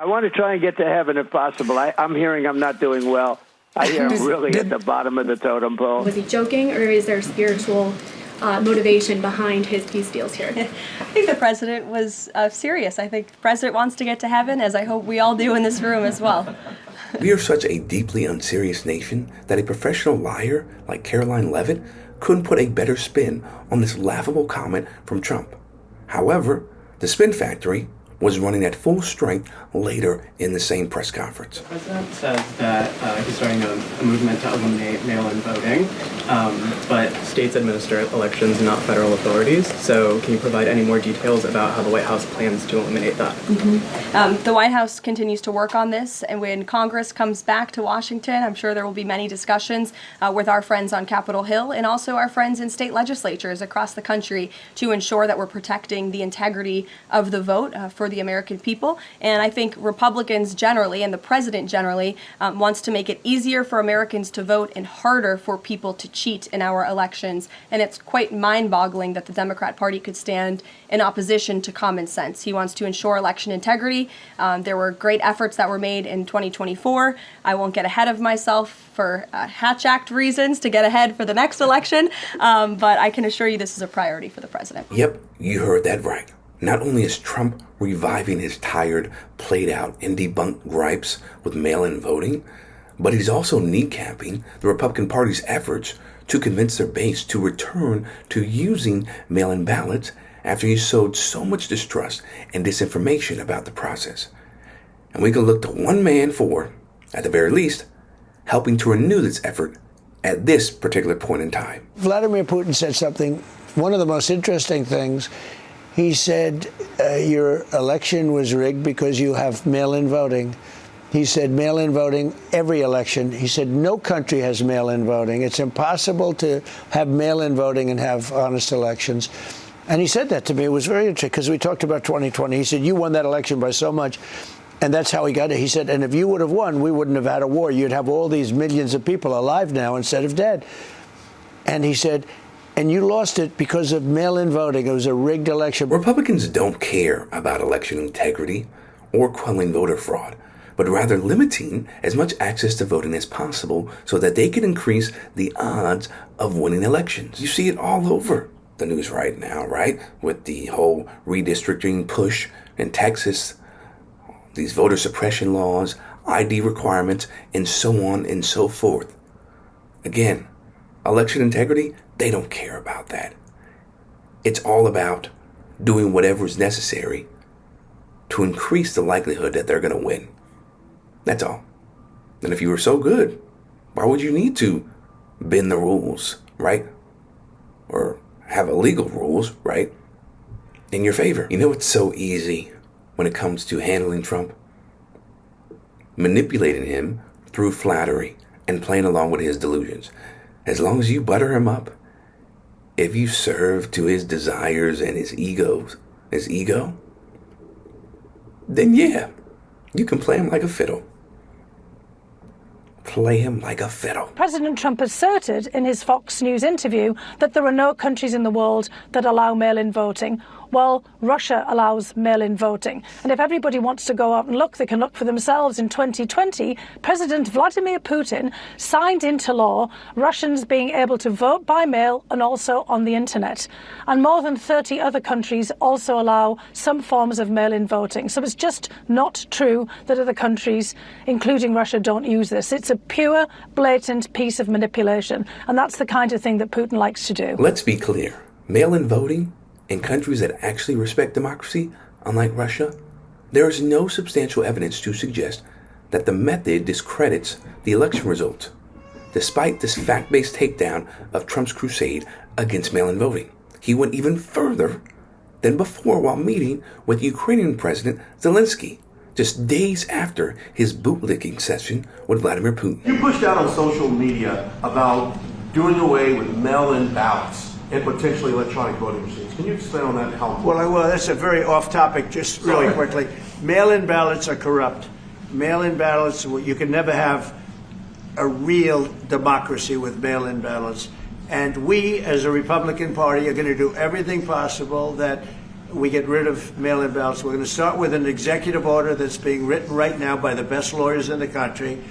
I want to try and get to heaven if possible. I'm hearing I'm not doing well. I hear I'm really at the bottom of the totem pole. Was he joking, or is there spiritual motivation behind his peace deals here? I think the president was serious. I think the president wants to get to heaven, as I hope we all do in this room as well. We are such a deeply unserious nation that a professional liar like Caroline Leavitt couldn't put a better spin on this laughable comment from Trump. However, the spin factory was running at full strength later in the same press conference. The president says that he's starting a movement to eliminate mail-in voting, but states administer elections, not federal authorities. So can you provide any more details about how the White House plans to eliminate that? The White House continues to work on this, and when Congress comes back to Washington, I'm sure there will be many discussions with our friends on Capitol Hill and also our friends in state legislatures across the country to ensure that we're protecting the integrity of the vote for the American people. And I think Republicans generally, and the president generally, wants to make it easier for Americans to vote and harder for people to cheat in our elections. And it's quite mind-boggling that the Democrat Party could stand in opposition to common sense. He wants to ensure election integrity. There were great efforts that were made in 2024. I won't get ahead of myself for Hatch Act reasons to get ahead for the next election, but I can assure you this is a priority for the president. Yep, you heard that right. Not only is Trump reviving his tired, played-out, and debunked gripes with mail-in voting, but he's also kneecapping the Republican Party's efforts to convince their base to return to using mail-in ballots after he sowed so much distrust and disinformation about the process. And we can look to one man for, at the very least, helping to renew this effort at this particular point in time. Vladimir Putin said something, one of the most interesting things. He said, your election was rigged because you have mail-in voting. He said mail-in voting every election. He said no country has mail-in voting. It's impossible to have mail-in voting and have honest elections. And he said that to me. It was very interesting because we talked about 2020. He said, you won that election by so much. And that's how he got it. He said, and if you would have won, we wouldn't have had a war. You'd have all these millions of people alive now instead of dead. And he said, and you lost it because of mail-in voting. It was a rigged election. Republicans don't care about election integrity or quelling voter fraud, but rather limiting as much access to voting as possible so that they can increase the odds of winning elections. You see it all over the news right now, right? With the whole redistricting push in Texas, these voter suppression laws, ID requirements, and so on and so forth. Again, election integrity, they don't care about that. It's all about doing whatever is necessary to increase the likelihood that they're going to win. That's all. And if you were so good, why would you need to bend the rules, right? Or have illegal rules, right, in your favor? You know, it's so easy when it comes to handling Trump. Manipulating him through flattery and playing along with his delusions. As long as you butter him up, if you serve to his desires and his ego, then yeah, you can play him like a fiddle. Play him like a fiddle. President Trump asserted in his Fox News interview that there are no countries in the world that allow mail-in voting. Well, Russia allows mail-in voting. And if everybody wants to go out and look, they can look for themselves. In 2020, President Vladimir Putin signed into law Russians being able to vote by mail and also on the internet. And more than 30 other countries also allow some forms of mail-in voting. So it's just not true that other countries, including Russia, don't use this. It's a pure, blatant piece of manipulation. And that's the kind of thing that Putin likes to do. Let's be clear. Mail-in voting in countries that actually respect democracy, unlike Russia, there is no substantial evidence to suggest that the method discredits the election results, despite this fact-based takedown of Trump's crusade against mail-in voting. He went even further than before while meeting with Ukrainian President Zelensky, just days after his bootlicking session with Vladimir Putin. You pushed out on social media about doing away with mail-in ballots and potentially electronic voting machines. Can you explain on that? How? Well, that's a very off topic, just really quickly. Mail-in ballots are corrupt. Mail-in ballots, you can never have a real democracy with mail-in ballots. And we, as a Republican Party, are going to do everything possible that we get rid of mail-in ballots. We're going to start with an executive order that's being written right now by the best lawyers in the country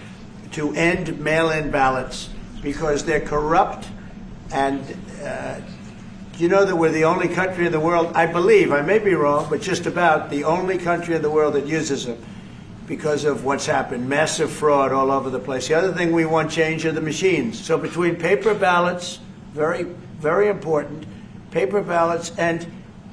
to end mail-in ballots because they're corrupt. And you know that we're the only country in the world, I believe, I may be wrong, but just about the only country in the world that uses them because of what's happened, massive fraud all over the place. The other thing we want change are the machines. So between paper ballots, very, very important, paper ballots, and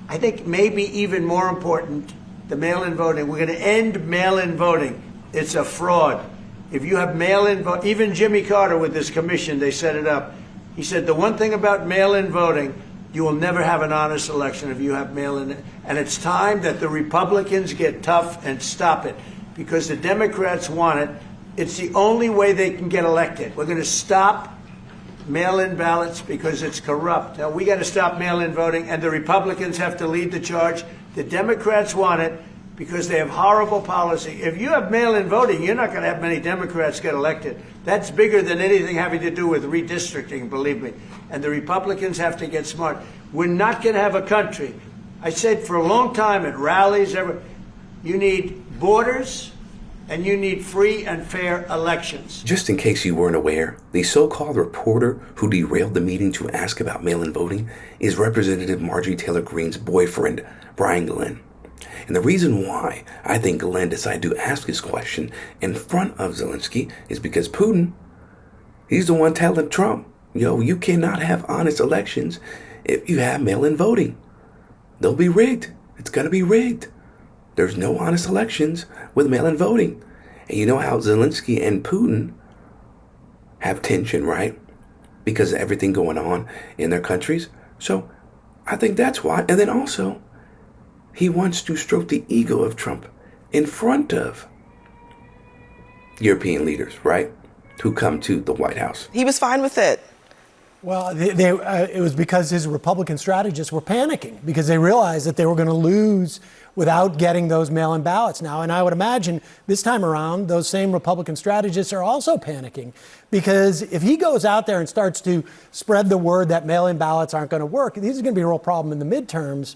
I think maybe even more important, the mail-in voting. We're going to end mail-in voting. It's a fraud. If you have mail-in vote, even Jimmy Carter with this commission, they set it up. He said the one thing about mail-in voting, you will never have an honest election if you have mail-in. And it's time that the Republicans get tough and stop it because the Democrats want it. It's the only way they can get elected. We're going to stop mail-in ballots because it's corrupt. Now, we got to stop mail-in voting, and the Republicans have to lead the charge. The Democrats want it because they have horrible policy. If you have mail-in voting, you're not going to have many Democrats get elected. That's bigger than anything having to do with redistricting, believe me. And the Republicans have to get smart. We're not going to have a country. I said for a long time at rallies, you need borders and you need free and fair elections. Just in case you weren't aware, the so-called reporter who derailed the meeting to ask about mail-in voting is Representative Marjorie Taylor Greene's boyfriend, Brian Glenn. And the reason why I think Glenn decided to ask his question in front of Zelensky is because Putin, he's the one telling Trump, yo, you cannot have honest elections if you have mail-in voting. They'll be rigged. It's going to be rigged. There's no honest elections with mail-in voting. And you know how Zelensky and Putin have tension, right? Because of everything going on in their countries. So I think that's why. And then also, he wants to stroke the ego of Trump in front of European leaders, right? Who come to the White House. He was fine with it. Well, it was because his Republican strategists were panicking because they realized that they were going to lose without getting those mail-in ballots now. And I would imagine this time around, those same Republican strategists are also panicking because if he goes out there and starts to spread the word that mail-in ballots aren't going to work, this is going to be a real problem in the midterms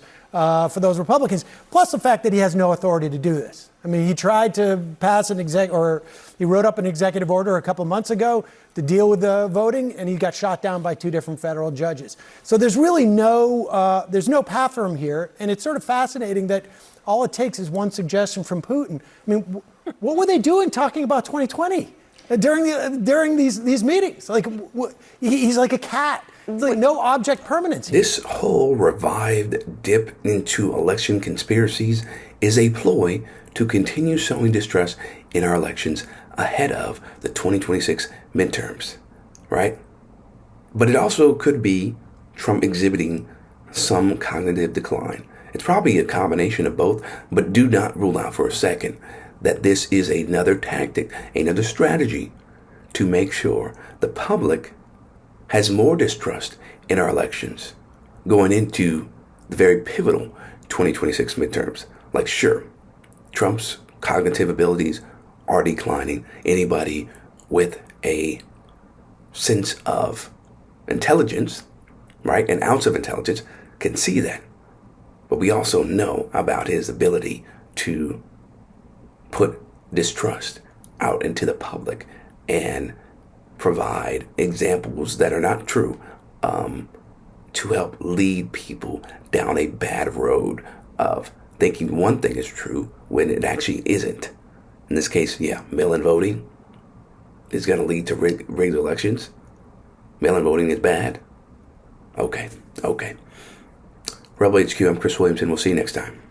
for those Republicans. Plus the fact that he has no authority to do this. I mean, he tried to pass he wrote up an executive order a couple of months ago to deal with the voting, and he got shot down by 2 different federal judges. So there's really there's no path for him here, and it's sort of fascinating that all it takes is one suggestion from Putin. I mean, what were they doing talking about 2020 during these meetings? Like he's like a cat. It's like no object permanency. This whole revived dip into election conspiracies is a ploy to continue sowing distrust in our elections ahead of the 2026 midterms, right? But it also could be Trump exhibiting some cognitive decline. It's probably a combination of both, but do not rule out for a second that this is another tactic, another strategy to make sure the public has more distrust in our elections going into the very pivotal 2026 midterms. Like, sure, Trump's cognitive abilities are declining. Anybody with a sense of intelligence, right, an ounce of intelligence, can see that. But we also know about his ability to put distrust out into the public and provide examples that are not true to help lead people down a bad road of thinking one thing is true when it actually isn't. In this case, yeah, mail-in voting is going to lead to rigged elections. Mail-in voting is bad. Okay. Rebel HQ, I'm Chris Williamson. We'll see you next time.